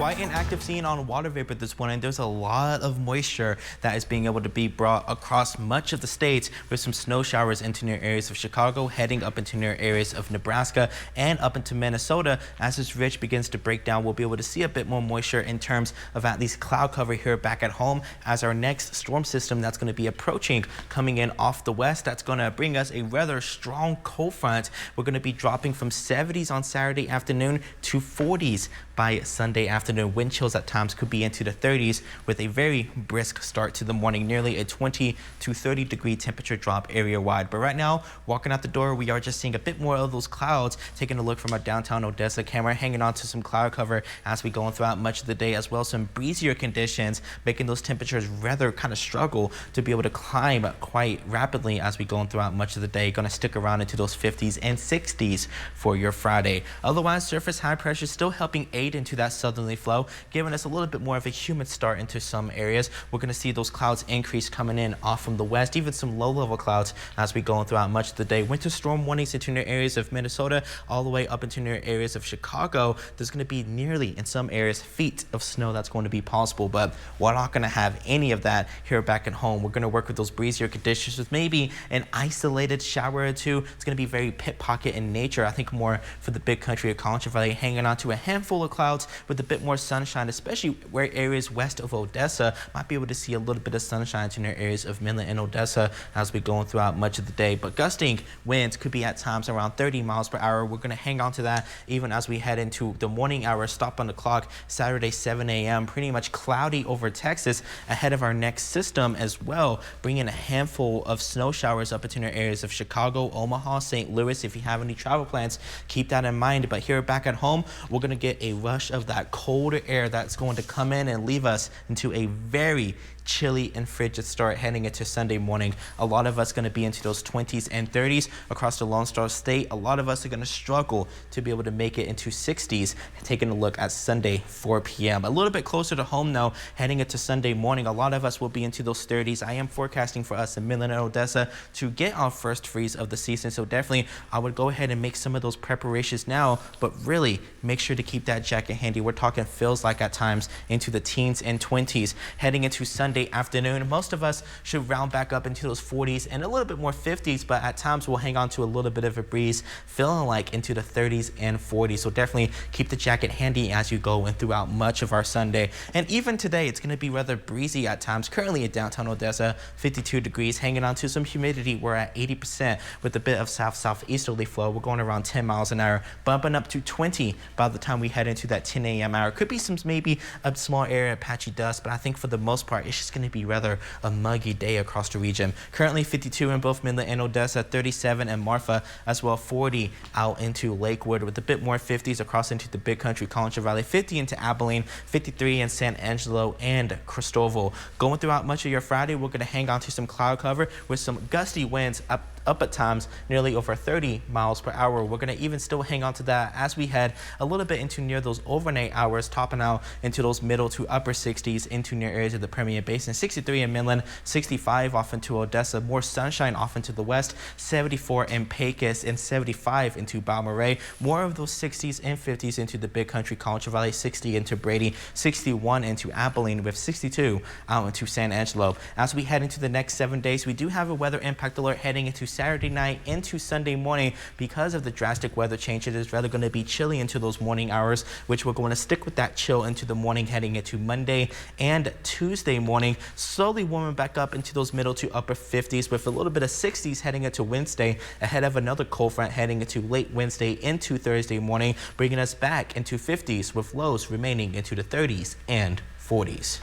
quite an active scene on water vapor this morning. There's a lot of moisture that is being able to be brought across much of the states, with some snow showers into near areas of Chicago, heading up into near areas of Nebraska and up into Minnesota. As this ridge begins to break down, we'll be able to see a bit more moisture in terms of at least cloud cover here back at home, as our next storm system that's going to be approaching, coming in off the west, that's going to bring us a rather strong cold front. We're going to be dropping from 70s on Saturday afternoon to 40s by Sunday afternoon. Wind chills at times could be into the 30s, with a very brisk start to the morning, nearly a 20 to 30 degree temperature drop area wide. But right now, walking out the door, we are just seeing a bit more of those clouds. Taking a look from our downtown Odessa camera, hanging on to some cloud cover as we go on throughout much of the day, as well as some breezier conditions, making those temperatures rather kind of struggle to be able to climb quite rapidly as we go on throughout much of the day. Going to stick around into those 50s and 60s for your Friday. Otherwise, surface high pressure still helping aid into that southerly flow, giving us a little bit more of a humid start into some areas. We're going to see those clouds increase coming in off from the west, even some low-level clouds as we go on throughout much of the day. Winter storm warnings into near areas of Minnesota, all the way up into near areas of Chicago. There's going to be nearly, in some areas, feet of snow that's going to be possible, but we're not going to have any of that here back at home. We're going to work with those breezier conditions with maybe an isolated shower or two. It's going to be very pit pocket in nature. I think more for the big country of Concho Valley, hanging on to a handful of clouds with a bit more sunshine, especially where areas west of Odessa might be able to see a little bit of sunshine to near areas of Midland and Odessa as we go on throughout much of the day. But gusting winds could be at times around 30 miles per hour. We're going to hang on to that even as we head into the morning hours. Stop on the clock Saturday 7 a.m. Pretty much cloudy over Texas ahead of our next system as well, bringing a handful of snow showers up into near areas of Chicago, Omaha, St. Louis. If you have any travel plans, keep that in mind. But here back at home, we're going to get a rush of that colder air that's going to come in and leave us into a very chilly and frigid start heading into Sunday morning. A lot of us going to be into those 20s and 30s across the Lone Star State. A lot of us are going to struggle to be able to make it into 60s. Taking a look at Sunday 4 p.m. A little bit closer to home though, heading into Sunday morning, a lot of us will be into those 30s. I am forecasting for us in Midland and Odessa to get our first freeze of the season, so definitely I would go ahead and make some of those preparations now, but really make sure to keep that jacket handy. We're talking feels like at times into the teens and 20s. Heading into Sunday afternoon, most of us should round back up into those 40s and a little bit more 50s, but at times we'll hang on to a little bit of a breeze, feeling like into the 30s and 40s. So definitely keep the jacket handy as you go and throughout much of our Sunday. And even today, it's going to be rather breezy at times. Currently in downtown Odessa, 52 degrees, hanging on to some humidity. We're at 80% with a bit of south-southeasterly flow. We're going around 10 miles an hour, bumping up to 20 by the time we head into that 10 a.m. hour. Could be some maybe a small area of patchy dust, but I think for the most part, it's just going to be rather a muggy day across the region. Currently 52 in both Midland and Odessa, 37 in Marfa, as well 40 out into Lakewood, with a bit more 50s across into the big country, Concho Valley, 50 into Abilene, 53 in San Angelo and Cristoval. Going throughout much of your Friday, we're going to hang on to some cloud cover with some gusty winds up at times nearly over 30 miles per hour. We're going to even still hang on to that as we head a little bit into near those overnight hours, topping out into those middle to upper 60s into near areas of the Permian Basin. 63 in Midland, 65 off into Odessa, more sunshine off into the west, 74 in Pecos and 75 into Balmorhea. More of those 60s and 50s into the big country, Concho Valley, 60 into Brady, 61 into Abilene, with 62 out into San Angelo. As we head into the next 7 days, we do have a weather impact alert heading into Saturday night into Sunday morning. Because of the drastic weather change, it is rather going to be chilly into those morning hours, which we're going to stick with that chill into the morning heading into Monday and Tuesday morning, slowly warming back up into those middle to upper 50s, with a little bit of 60s heading into Wednesday ahead of another cold front heading into late Wednesday into Thursday morning, bringing us back into 50s with lows remaining into the 30s and 40s.